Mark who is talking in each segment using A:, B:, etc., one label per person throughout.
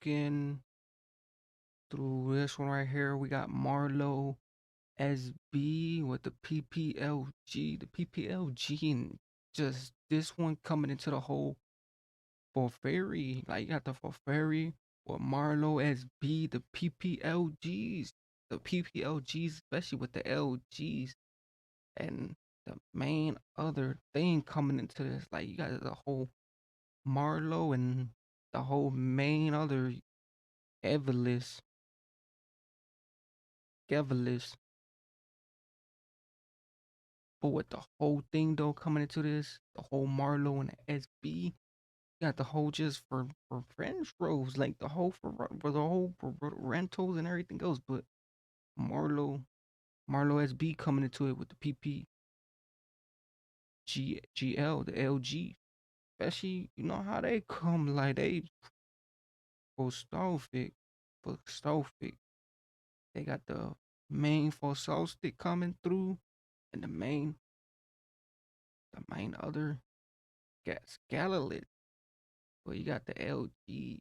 A: looking through this one right here. We got Maarlo SB with the P.P.L.G. The P.P.L.G. and just this one coming into the whole for fairy. Like you got the for fairy with Maarlo SB, the P.P.L.Gs. The P.P.L.Gs, especially with the L.Gs. And the main other thing coming into this, like you got the whole Maarlo and the whole main other Evelys, Gevelys. But with the whole thing though coming into this, the whole Maarlo and the SB, you got the whole just for French rows, like the whole for the whole for rentals and everything else. But Maarlo SB coming into it with the PPGL, the LG. Especially, you know how they come like they for Stofik. They got the main for stick coming through and the main other gas Galilee. Well, you got the LG.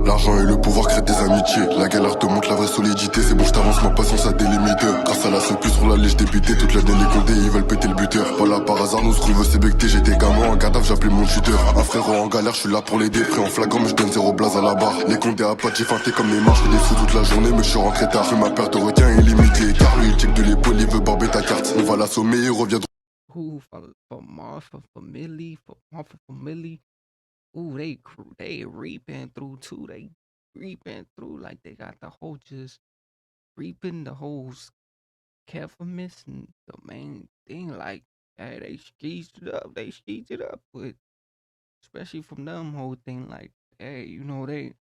B: L'argent et le pouvoir créent des amitiés. La galère te montre la vraie solidité. C'est bon, je t'avance, ma patience a des limites. Grâce à la secu sur la lèche débité. Toute l'année les condés, ils veulent péter le buteur. Pas là par hasard, nous ce qu'on veut c'est becter. J'étais gamin, un cadavre, j'appelais mon tuteur. Un frérot en galère, je suis là pour l'aider. Prêt en flagrant, mais je donne zéro blaze à la barre. Les condés à pattes, j'ai feinté comme les marches. J'fais des sous toute la journée, mais je suis rentré tard. Fais ma perte de requin illimitée. Car lui, il check de l'épaule, il veut barber ta carte. On va l'assommer, il reviendra.
A: Who for Marfa family. Ooh, they reaping through too. They reaping through like they got the whole just reaping the whole careful missing the main thing. Like hey, they skeezed it up. They skeezed it up, but especially from them whole thing. Like hey, you know they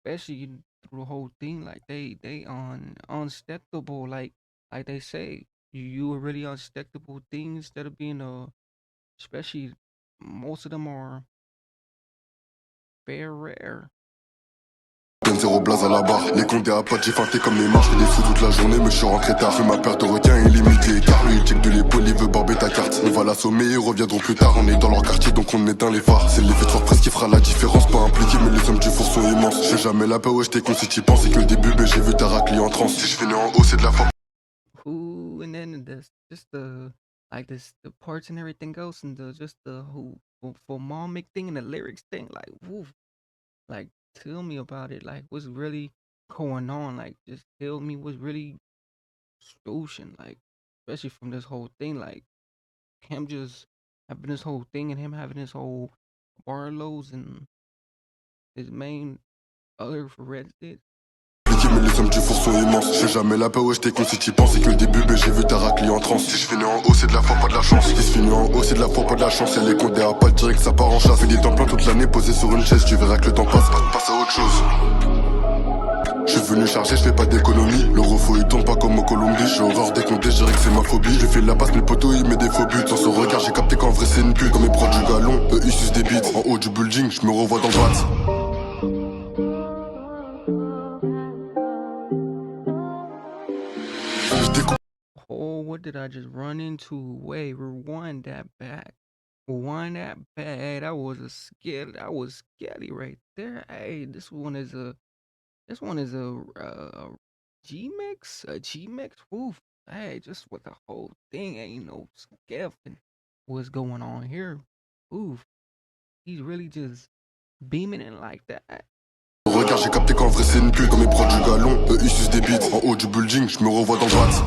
A: especially through the whole thing. Like they on unstectable. Like they say you are really unstectable things instead of being especially most of them are very rare.
B: Donne zéro blaze à la barre. Les condés à pattes, j'ai feinté comme les marches. J'fais des sous toute la journée, mais je suis rentré tard. Fais ma perte de requin illimitée. Car lui, il check de l'épaule, il veut barber ta carte. On va l'assommer, ils reviendront plus tard. On est dans leur quartier, donc on éteint les phares. C'est l'effet de surprise qui fera la différence. Pas impliqué, mais les hommes du four sont immenses. J'ai jamais la paix, ouais, j'étais con si t'y penses. C'est que le début, ben j'ai vu ta raclée en transe. Si je finis en haut, c'est de la force.
A: Who and then this just the like this the parts and everything else and the just the who for momic thing and the lyrics thing like woo like tell me about it like what's really going on like just tell me what's really ocean like especially from this whole thing like him just having this whole thing and him having this whole Barlow's and his main other for Red State.
B: Mais les hommes du four sont immenses. J'ai jamais la paix, ouais, j'étais con si t'y penses. C'est que le début, ben j'ai vu ta raclée en transe. Si je finis en haut, c'est de la foi, pas de la chance. Si je finis en haut, c'est de la foi, pas de la chance. Y'a les condés à pas direct, ça part en chasse. Fais des temps plein toute l'année, posé sur une chaise. Tu verras que le temps passe à autre chose. Je suis venu charger, je fais pas d'économie. Le refou il tourne pas comme au Colombie. J'ai horreur des comptés, je dirais que c'est ma phobie. Je fais la passe, mais le poteau il met des faux buts. Dans son regard, j'ai capté qu'en vrai c'est une pute. Comme mes proches du galon, eux ils sucent des bites. En haut du building, je me revois dans le droite.
A: Oh, what did I just run into? Wait, rewind that back. Rewind that back. Hey, that was a scary. That was scary right there. Hey, this one is a G mix. A G mix. Woof. Hey, just with the whole thing. Ain't no skipping. What's going on here? Oof. He's really just beaming it like that.
B: Regarde, j'ai capté qu'en vrai c'est une pute. Comme mes proches du galon, eux ils sucent des bites. En haut du building, je me revois dans le droite.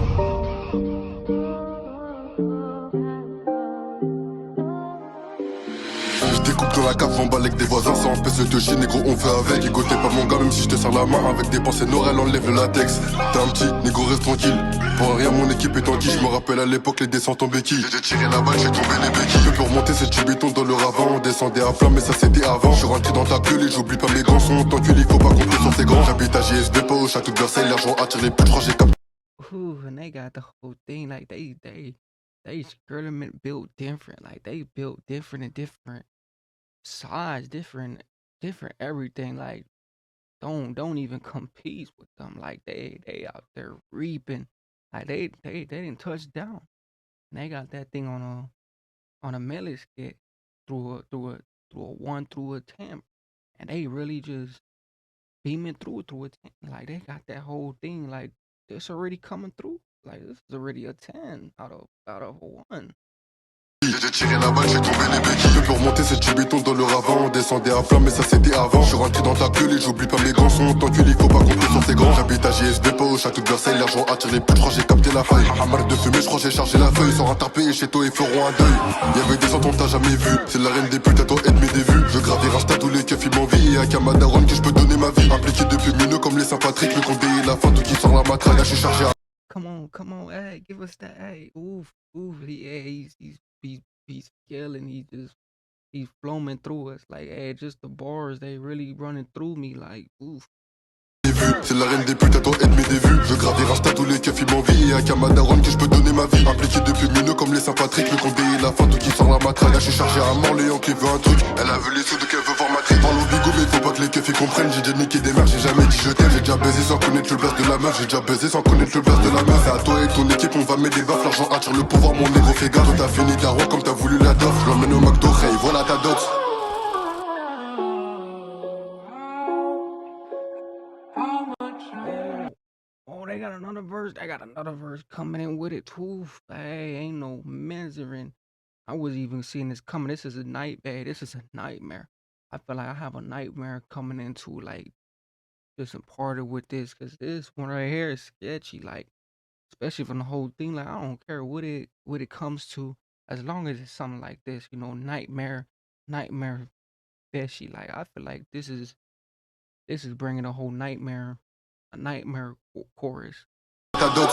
B: Je découpe dans la cave, j'emballe avec des voisins sans espèce de G, négro on fait avec. Ego t'es pas mon gars même si je te serre la main. Avec des pensées Noël enlève le latex. T'es un petit, négro reste tranquille. Pour rien mon équipe est en qui. Je me rappelle à l'époque les descentes en béquille. J'ai tiré la balle, j'ai tombé les béquilles. Je peux remonter c'est du béton dans le ravin. On descendait à plat mais ça c'était avant. Je suis rentré dans ta gueule et j'oublie pas mes grands sons. Tant qu'il faut pas compter sur ses grands. J'habite à JSB pas au château de Versailles. L'argent attire les plus, je crois j'ai capté.
A: Ooh, and they got the whole thing. Like they experiment built different. Like they built different and different size, different everything. Like don't even compete with them. Like they out there reaping. Like they didn't touch down. And they got that thing on a melee skit through a 1 through a 10, and they really just beaming through a 10. Like they got that whole thing. Like this already coming through. Like this is already a 10 out of a 1.
B: J'ai tiré la balle, j'ai tombé les béquilles. Je peux remonter, c'est du béton dans le ravin. On descendait à flamme, mais ça c'était avant. Je suis rentré dans ta gueule et j'oublie pas mes gants. Son t'encule, il faut pas compter sur ses grands. J'habite à JSB, pas au château de Versailles. L'argent attire les putes, je crois j'ai capté la faille. Un mal de fumée, je crois j'ai chargé la feuille. Sors un tarpé et chez toi, ils feront un deuil. Y'avait des gens dont t'as jamais vu. C'est la reine des putes, à toi, aide mes dévues. Je gravir un stade où les keufs ils m'envient. Et à Kamadaron que je peux donner ma vie. Impliqué depuis mineux comme les Saint-Patrick. Le condé et la fin, tout qui sort la matraque. Là, je suis chargé à.
A: Come on, hey, give us that, hey, oof, yeah, he's killing, he's flowing through us, like, hey, just the bars, they really running through me, like, oof.
B: C'est la reine des putes, à toi aide mes dévues. Je gravir un stade où les keufs ils m'envient. Et à Kamadaron que je peux donner ma vie. Impliqué depuis mineux comme les Saint-Patrick. Le condé et la fin, tout qui sort la matraque. Là, je suis chargé à Maarlo qui veut un truc. Elle a vu les sous, donc elle veut voir ma tripe. Parle au bigot, mais faut pas que les keufs ils comprennent. J'ai déjà niqué des mères, j'ai jamais dit je t'aime. J'ai déjà baisé sans connaître le blast de la meuf. J'ai déjà baisé sans connaître le blast de la meuf. C'est à toi et ton équipe, on va mettre des baffes. L'argent attire le pouvoir, mon négro fait gaffe. Toi t'as fini ta roi comme t'as voulu la dof. Je l'emmène au McDo, hey, voilà ta dot.
A: Oh, oh, they got another verse, coming in with it, too, hey, ain't no measuring. I was even seeing this coming, this is a nightmare, I feel like I have a nightmare coming into, like, just imparted with this, because this one right here is sketchy, like, especially from the whole thing. Like I don't care what it comes to, as long as it's something like this, nightmare fishy. Like I feel like this is bringing a nightmare chorus.
B: Ta dot.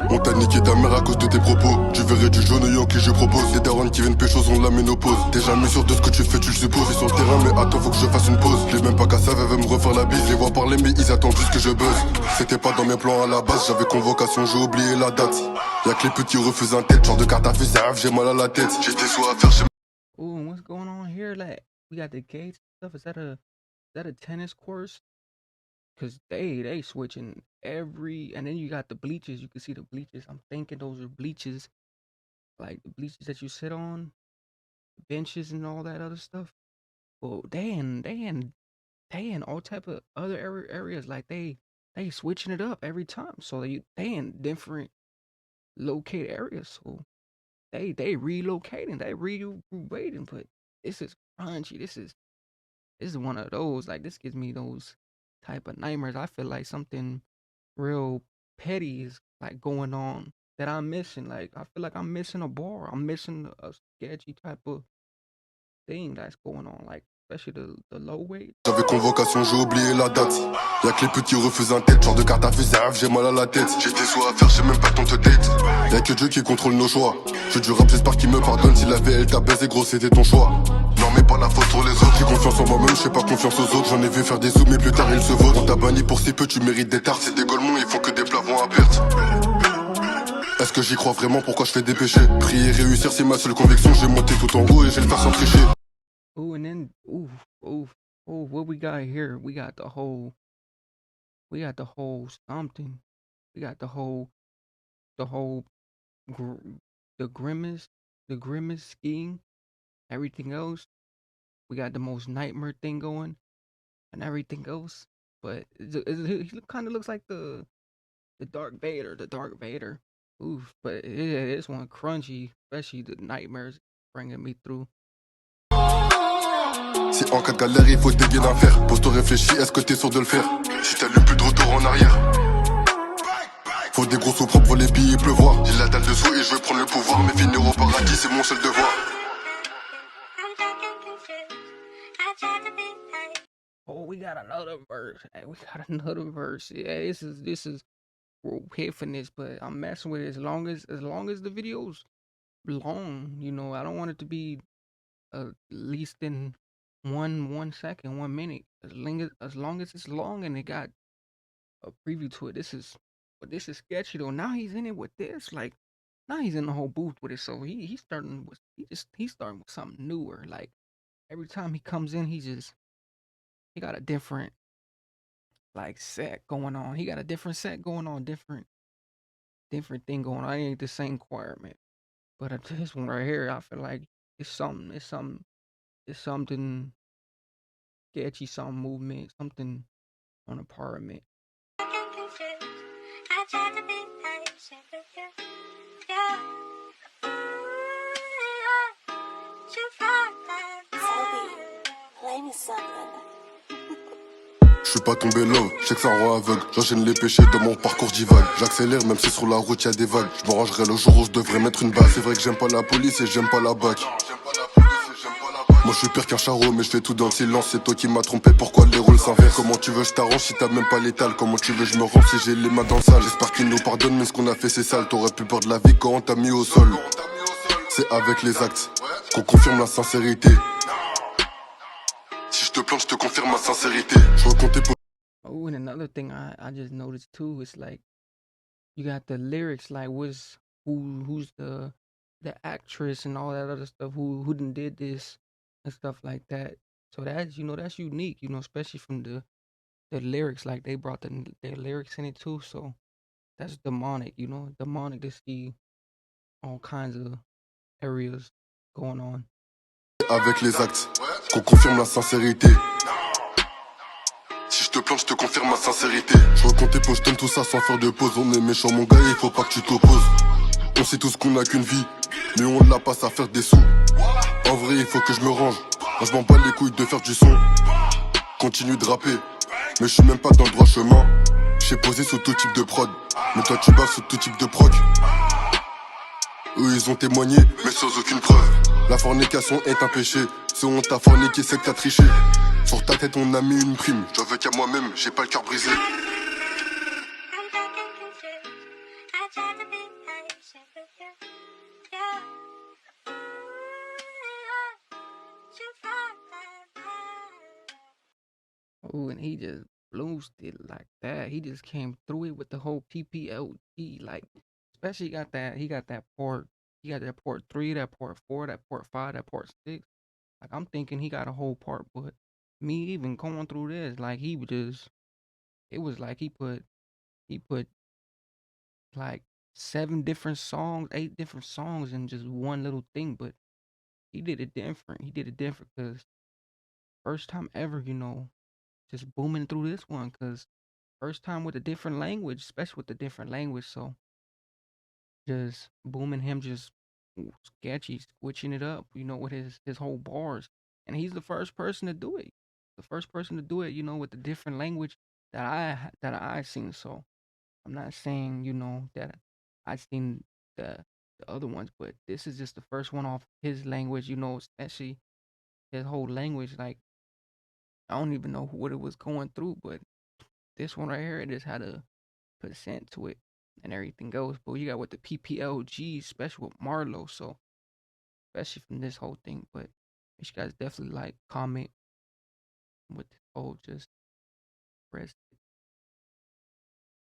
B: On t'a niqué ta mère à cause de tes propos. Tu verrais du jaune et qui je propose. Des darons qui viennent pécho sont de la ménopause. T'es jamais sûr de ce que tu fais, tu le supposes. Ils sur le terrain, mais attends, faut que je fasse une pause. J'ai même pas qu'à ça, elle veut me refaire la bise. Je les vois parler, mais ils attendent juste que je buzz. C'était pas dans mes plans à la base, j'avais convocation, j'ai oublié la date. Y'a que les petits refusent un tête, genre de carte à fusée, j'ai mal à la tête. J'ai des sous à faire chez.
A: Ooh, and what's going on here? Like we got the gates stuff. Is that a tennis course? Cause they switching every, and then you got the bleachers. You can see the bleachers. I'm thinking those are bleachers, like the bleachers that you sit on, benches and all that other stuff. Well, they in all type of other areas. Like they switching it up every time. So they in different located areas. So they relocating, they rewaiting. But this is crunchy. This is one of those. Like this gives me those type of nightmares. I feel like something real petty is like going on that I'm missing. Like I feel like I'm missing a bar. I'm missing a sketchy type of thing that's going on. Like especially the low weight.
B: J'avais convocation, j'ai oublié la date. Y'a que les petits refusent un tête, genre de carte à fusée, j'ai mal à la tête. J'ai des sous à faire, j'ai même pas le temps de date. Y'a que Dieu qui contrôle nos choix. Je du rap, j'espère qu'il me pardonne. Si la vie elle t'a baisé, gros, c'était ton choix. Non, mais pas la faute sur les autres. J'ai confiance en moi-même, j'ai pas confiance aux autres. J'en ai vu faire des sous, mais plus tard ils se vaut. On t'a banni pour si peu, tu mérites des tartes. C'est des golemons, ils font que des plavons à perte. Est-ce que j'y crois vraiment? Pourquoi je fais des péchés? Prier, réussir, c'est ma seule conviction. J'ai monté tout en haut et j'ai le faire sans tricher.
A: Ooh, and then ooh, what we got here? We got the whole something. We got the whole gr- the grimace, skiing, everything else. We got the most nightmare thing going and everything else. But he kind of looks like the Dark Vader, Oof, but yeah, this one crunchy, especially the nightmares bringing me through.
B: Si en cas de galère il faut dégainer un fer. Pose-toi réfléchis, est-ce que t'es sûr de le faire? Si t'as le plus de retour en arrière. Faut des gros sous propres pour les billets pleuvoir. J'ai la dalle dessous et je veux prendre le pouvoir. Mais finir au paradis c'est mon seul devoir.
A: Oh, we got another verse. Hey, we got another verse. Yeah, this is we're hit for this, but I'm messing with it as long as the video's long. I don't want it to be least in 1 second, 1 minute. As long as it's long and it got a preview to it. This is sketchy though. Now he's in it with this. Like now he's in the whole booth with it. So he's starting with something newer. Like every time he comes in, he got a different like set going on. He got a different set going on, different thing going on. It ain't the same choir, man. But this one right here, I feel like it's something sketchy, some movement, something on a parliament.
B: Je suis pas tombé là, je sais que c'est un roi aveugle. J'enchaîne les péchés de mon parcours divague. J'accélère même si sur la route y a des vagues. Je me rangerai le jour où je devrais mettre une balle. C'est vrai que j'aime pas la police et j'aime pas la bac. Moi je suis pire qu'un charreau mais je fais tout dans le silence. C'est toi qui m'as trompé, pourquoi les rôles s'inversent? Comment tu veux je t'arrange si t'as même pas l'étal? Comment tu veux je me rends si j'ai les mains dans le sale? J'espère qu'il nous pardonne mais ce qu'on a fait c'est sale. T'aurais plus peur de la vie quand on t'a mis au sol. C'est avec les actes qu'on confirme la sincérité. Si je te plante je te confirme ma sincérité. Je recomptais pour...
A: Oh, and another thing I just noticed too is like you got the lyrics, like who's the actress and all that other stuff, who done did this and stuff like that. So that's that's unique, especially from the lyrics. Like they brought their lyrics in it too. So that's demonic, demonic to see all kinds of areas going on.
B: Avec les actes qu'on confirme la sincérité. Si je te plante, je te confirme ma sincérité. Je recompte tes poches, je donne tout ça sans faire de pause. On est méchant, mon gars, il faut pas que tu t'opposes. On sait tous qu'on n'a qu'une vie, mais on la passe à faire des sous. En vrai, il faut que je me range. Moi, je m'en bats les couilles de faire du son. Continue de rapper, mais je suis même pas dans le droit chemin. J'ai posé sous tout type de prod, mais toi tu baves sous tout type de proc. Eux ils ont témoigné, mais sans aucune preuve. La fornication est un péché, si on t'a forniqué c'est que t'as triché. Sur ta tête on a mis une prime, j'en veux qu'à moi-même, j'ai pas le cœur brisé.
A: Oh, and he just bluesed it like that. He just came through it with the whole P.P.L.G. Like, especially he got that port. He got that port 3, that port 4, that port 5, that port 6. Like I'm thinking he got a whole part, but me even going through this, like he would just it was like he put like 7 different songs, 8 different songs in just one little thing, but he did it different. He did it different because first time ever, just booming through this one because first time with a different language, especially with a different language. So just booming him, just sketchy, switching it up, with his whole bars, and he's the first person to do it. The first person to do it, with the different language that I seen. So I'm not saying that I seen the the other ones, but this is just the first one off his language. Especially his whole language. Like I don't even know what it was going through, but this one right here, it just had a percent to it and everything goes. But you got with the P.P.L.G, special with Maarlo, so especially from this whole thing. But you guys definitely like comment with the whole just press